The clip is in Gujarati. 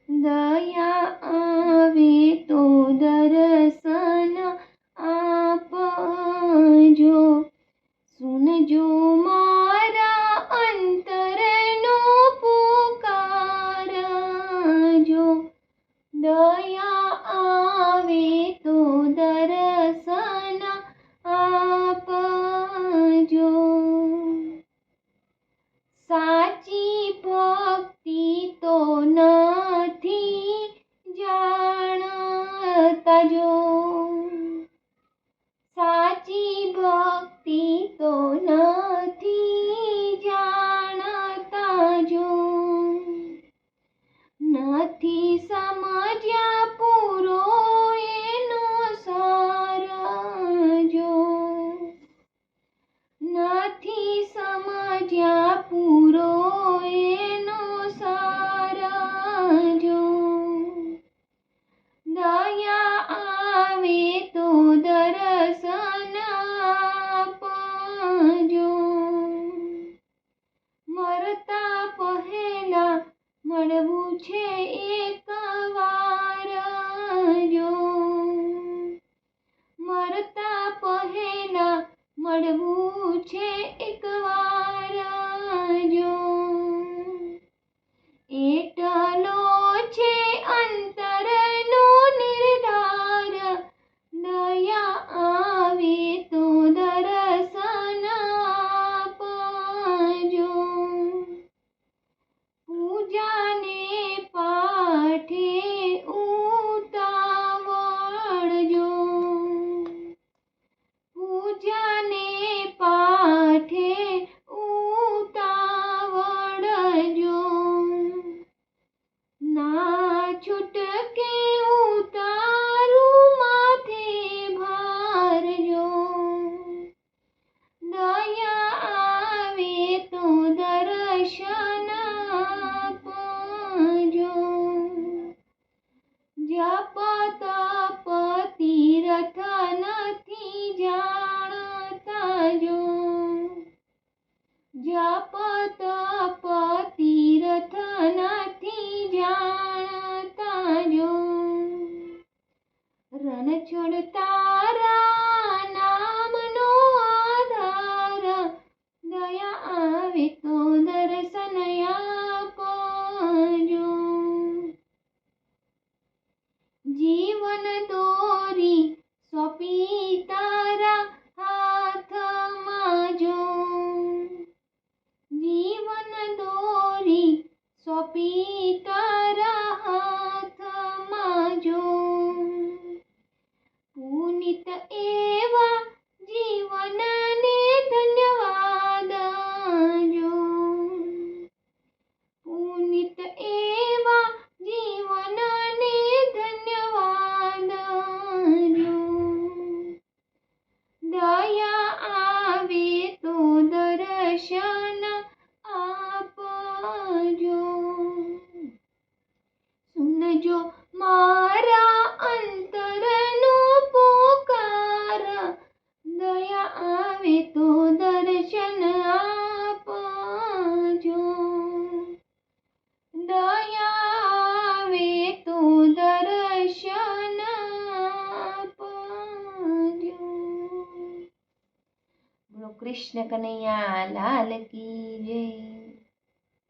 દયા આવે તો દર્શન આપજો, સુનજો મારા અંતરનો પુકારજો. દયા આવે તો દર્શન આપજો. સાચી ભક્તિ તો નથી જાણતા જો, સાચી ભક્તિ તો નથી જાણતા જો. નથી સમજ્યા પૂરો એનો સાર જો, નથી સમજ્યા પૂરો એનો સાર જો. દયા આવે તો દર્શન આપજો, મરતા પહેલા મળવું છે એકવાર જો, મરતા પહેલા મળવું છે એકવાર જો. એટલો છે અંતરનો નિર્ધાર, દયા આવે તો દર્શન આપજો. પૂજાને પાઠે ઉતાવળજો, પૂજાને પાઠે ઉતાવળજો. ના છૂટકે ઉતારું માથે ભારજો, દયા આવે તો દર્શન આપજો. જપ તપ તીરથ નથી જાણતા જો, જપ તપ તીરથ નથી જાણતા જો. રણ છોડ તારા નામનો આધાર, દયા આવે તો દર્શન આપજો. જીવન દોરી સોંપી તારા હાથમાં જો, જીવન દોરી સોંપી તારા હાથમાં જો. પુનિત એવા જીવનને ધન્યવાદ જો, પુનિત એવા જીવનને ધન્યવાદ જો. દયા આવે તો દર્શન આપજો, સુનજો મારા અંતરનો પુકાર, દયા આવે તો દર્શન આપજો. દયા આવે તો દર્શન આપજો. બોલો કૃષ્ણ કનૈયા લાલ કી જય.